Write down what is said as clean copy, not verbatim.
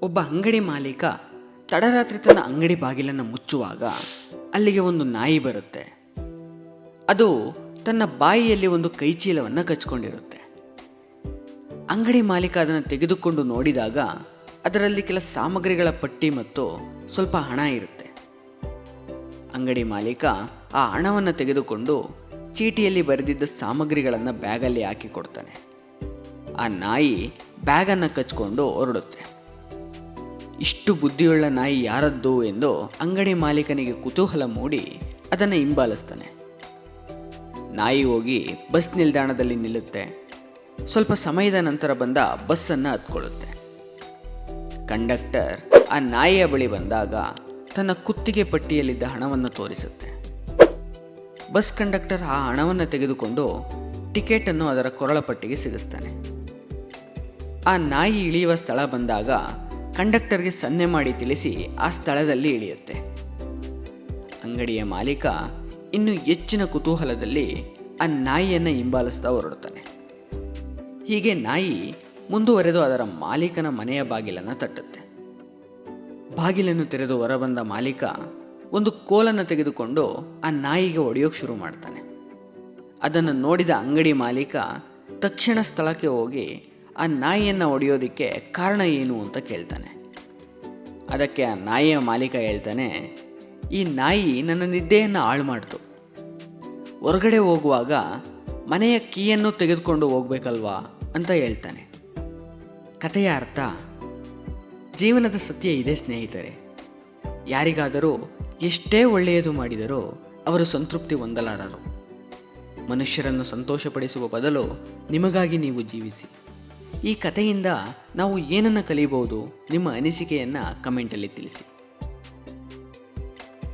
ಒಬ್ಬ ಅಂಗಡಿ ಮಾಲೀಕ ತಡರಾತ್ರಿ ತನ್ನ ಅಂಗಡಿ ಬಾಗಿಲನ್ನು ಮುಚ್ಚುವಾಗ ಅಲ್ಲಿಗೆ ಒಂದು ನಾಯಿ ಬರುತ್ತೆ. ಅದು ತನ್ನ ಬಾಯಿಯಲ್ಲಿ ಒಂದು ಕೈಚೀಲವನ್ನು ಕಚ್ಕೊಂಡಿರುತ್ತೆ. ಅಂಗಡಿ ಮಾಲೀಕ ಅದನ್ನು ತೆಗೆದುಕೊಂಡು ನೋಡಿದಾಗ ಅದರಲ್ಲಿ ಕೆಲ ಸಾಮಗ್ರಿಗಳ ಪಟ್ಟಿ ಮತ್ತು ಸ್ವಲ್ಪ ಹಣ ಇರುತ್ತೆ. ಅಂಗಡಿ ಮಾಲೀಕ ಆ ಹಣವನ್ನು ತೆಗೆದುಕೊಂಡು ಚೀಟಿಯಲ್ಲಿ ಬರೆದಿದ್ದ ಸಾಮಗ್ರಿಗಳನ್ನು ಬ್ಯಾಗಲ್ಲಿ ಹಾಕಿ ಕೊಡ್ತಾನೆ. ಆ ನಾಯಿ ಬ್ಯಾಗನ್ನು ಕಚ್ಕೊಂಡು ಹೊರಡುತ್ತೆ. ಇಷ್ಟು ಬುದ್ಧಿಯುಳ್ಳ ನಾಯಿ ಯಾರದ್ದು ಎಂದು ಅಂಗಡಿ ಮಾಲೀಕನಿಗೆ ಕುತೂಹಲ ಮೂಡಿ ಅದನ್ನು ಹಿಂಬಾಲಿಸ್ತಾನೆ. ನಾಯಿ ಹೋಗಿ ಬಸ್ ನಿಲ್ದಾಣದಲ್ಲಿ ನಿಲ್ಲುತ್ತೆ. ಸ್ವಲ್ಪ ಸಮಯದ ನಂತರ ಬಂದ ಬಸ್ಸನ್ನು ಹತ್ಕೊಳ್ಳುತ್ತೆ. ಕಂಡಕ್ಟರ್ ಆ ನಾಯಿಯ ಬಳಿ ಬಂದಾಗ ತನ್ನ ಕುತ್ತಿಗೆ ಪಟ್ಟಿಯಲ್ಲಿದ್ದ ಹಣವನ್ನು ತೋರಿಸುತ್ತೆ. ಬಸ್ ಕಂಡಕ್ಟರ್ ಆ ಹಣವನ್ನು ತೆಗೆದುಕೊಂಡು ಟಿಕೆಟನ್ನು ಅದರ ಕೊರಳ ಪಟ್ಟಿಗೆ ಸಿಗಿಸ್ತಾನೆ. ಆ ನಾಯಿ ಇಳಿಯುವ ಸ್ಥಳ ಬಂದಾಗ ಕಂಡಕ್ಟರ್ಗೆ ಸನ್ನೆ ಮಾಡಿ ತಿಳಿಸಿ ಆ ಸ್ಥಳದಲ್ಲಿ ಇಳಿಯುತ್ತೆ. ಅಂಗಡಿಯ ಮಾಲೀಕ ಇನ್ನು ಹೆಚ್ಚಿನ ಕುತೂಹಲದಲ್ಲಿ ಆ ನಾಯಿಯನ್ನು ಹಿಂಬಾಲಿಸ್ತಾ ಹೊರಡುತ್ತಾನೆ. ಹೀಗೆ ನಾಯಿ ಮುಂದುವರೆದು ಅದರ ಮಾಲೀಕನ ಮನೆಯ ಬಾಗಿಲನ್ನು ತಟ್ಟುತ್ತೆ. ಬಾಗಿಲನ್ನು ತೆರೆದು ಹೊರಬಂದ ಮಾಲೀಕ ಒಂದು ಕೋಲನ್ನು ತೆಗೆದುಕೊಂಡು ಆ ನಾಯಿಗೆ ಹೊಡೆಯೋಕೆ ಶುರು ಮಾಡ್ತಾನೆ. ಅದನ್ನು ನೋಡಿದ ಅಂಗಡಿ ಮಾಲೀಕ ತಕ್ಷಣ ಸ್ಥಳಕ್ಕೆ ಹೋಗಿ ಆ ನಾಯಿಯನ್ನು ಹೊಡೆಯೋದಕ್ಕೆ ಕಾರಣ ಏನು ಅಂತ ಕೇಳ್ತಾನೆ. ಅದಕ್ಕೆ ಆ ನಾಯಿಯ ಮಾಲೀಕ ಹೇಳ್ತಾನೆ, ಈ ನಾಯಿ ನನ್ನ ನಿದ್ದೆಯನ್ನು ಹಾಳು ಮಾಡ್ತು. ಹೊರಗಡೆ ಹೋಗುವಾಗ ಮನೆಯ ಕೀಯನ್ನು ತೆಗೆದುಕೊಂಡು ಹೋಗ್ಬೇಕಲ್ವಾ ಅಂತ ಹೇಳ್ತಾನೆ. ಕಥೆಯ ಅರ್ಥ, ಜೀವನದ ಸತ್ಯ ಇದೆ ಸ್ನೇಹಿತರೆ. ಯಾರಿಗಾದರೂ ಎಷ್ಟೇ ಒಳ್ಳೆಯದು ಮಾಡಿದರೂ ಅವರು ಸಂತೃಪ್ತಿ ಹೊಂದಲಾರರು. ಮನುಷ್ಯರನ್ನು ಸಂತೋಷಪಡಿಸುವ ಬದಲು ನಿಮಗಾಗಿ ನೀವು ಜೀವಿಸಿ. ಈ ಕಥೆಯಿಂದ ನಾವು ಏನನ್ನು ಕಲಿಯಬಹುದು? ನಿಮ್ಮ ಅನಿಸಿಕೆಯನ್ನು ಕಮೆಂಟಲ್ಲಿ ತಿಳಿಸಿ.